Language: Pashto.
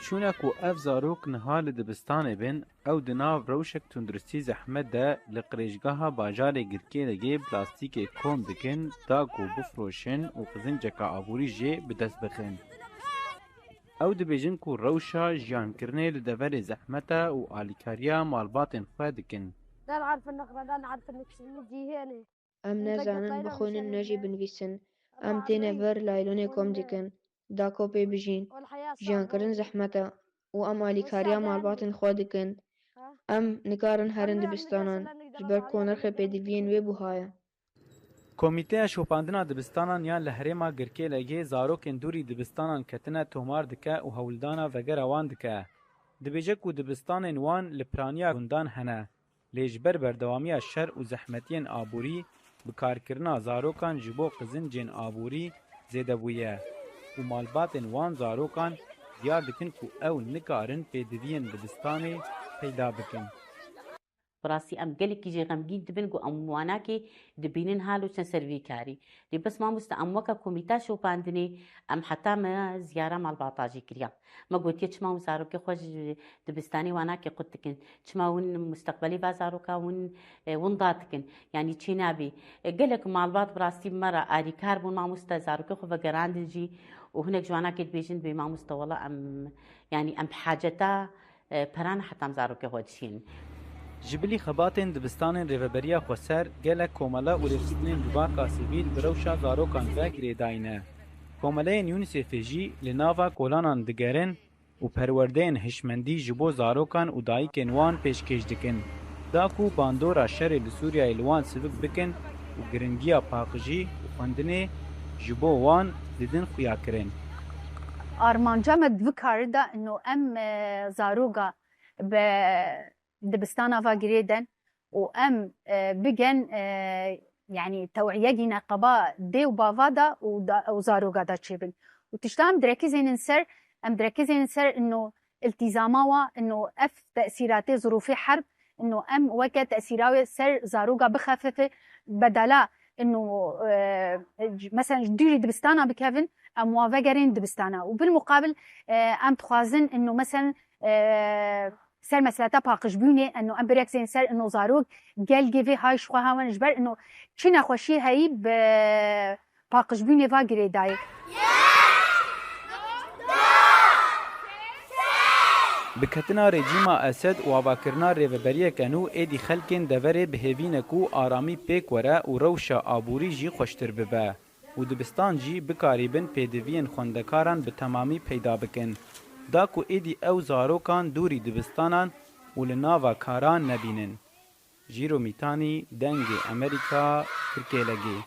چونك و اف زاروک نهال دبستان بن او دناو روشک تندرستی زحمت ده لقریشگاها باجار گرکی لگه پلاستیک کوم دکن داکو بفروشن و قزنجکا عبوری جه بدست بخن. او دبیجن کو روشا جیان کرنه لدور زحمتا و آلیکاریا مالباتن خواه دکن. لا نعرف نقرا لا نعرف نجي هنا ام نزانن بخونن نجی بنویسن ام تینا ور لایلونه کوم دکن داکو پی بجین جیان کرن زحمتا و ام آلیکاریا مالباتن خواه دکن ام نکارن هرن دبستانان جبر کونرخ پیدوین وی بوهایا. کمیته شوپاندنا دبستانان یا لهرما گرکی لگه زاروکن دوری دبستانان کتنه تومار دکه و هولدانا وگر وان دکه. دبیجه کو دبستانن وان لپرانیا گندان هنه. لیجبر بردوامی شر و زحمتین آبوری بکارکرنا زاروکان جبو قزنجین آبوری زیده بویه. و مالباتن وان زاروکان دیار دکن کو او نکارن پیدوین دبستانی پیدا بکن. براسي ام قالك يجي غمجين دبنجو ام واناكي دبينين هالو سنسرفي كاري دي بس ما مست ام وكا كوميتا شو باندني ام حتى ما زياره مع الباطاجي كريا ما قلت يتش ما وزاروكي خوش دبستاني واناكي قلت كن تشما ون مستقبلي بازاروكا ون ضاتكن يعني تشي نابي قالك مع الباط براسي مره اري كاربون ما مست زاروكي خو فقراندجي وهناك جواناكي دبيجن بما مست والله ام يعني ام بحاجتا بران حتى ام زاروكي هوتشين جبلی خباتن دبستانن ریوبریا خوسر گله کوملا و رفستنین دوباقا سیویل بروشا زاروکان وگری داینه. کومله یونیسف جی لناوا کولانان دگرن و پروردین هشمندی جبو زاروکان و دایکن وان پیشکش دکن. داکو باندورا شر لسوریا الوان سبب بکن و گرنگیا پاقجی و خواندنه جبو وان دیدن خویا کرن. آرمانجا مدوکار دا انو ام زاروگا دبستانا فاجريدن وام بجن يعني توعية قباء دي وبافادا وزاروغا دا تشيبن وتشتام دركزين نسر انه التزاماوا انه اف تأثيرات ظروف حرب انه ام وكا تأثيرات سر زاروغا بخففه بدلا انه مثلا ديري دبستانا بكافن ام وافاجرين دبستانا وبالمقابل ام تخازن انه مثلا سر مسألة باقش بيوني إنه أم بريك زين سر إنه زاروق قال جيفي هاي شو هاون جبر إنه شنا خوشي هاي باقش بيوني فاجري داي. بکتنا رژیما اسد و باکرنا ریوبریه کنو ایدی خلکن دوره بهوینکو آرامی پیک وره و روشا آبوری جی خوشتر ببه و دبستان جی بکاریبن پیدوین خوندکاران به تمامی پیدا بکن. داکو ایدی او زاروکان دوری دبستانان و لناوا کاران نبینن. جیرو میتانی دنگ امریکا ترکیه لگی.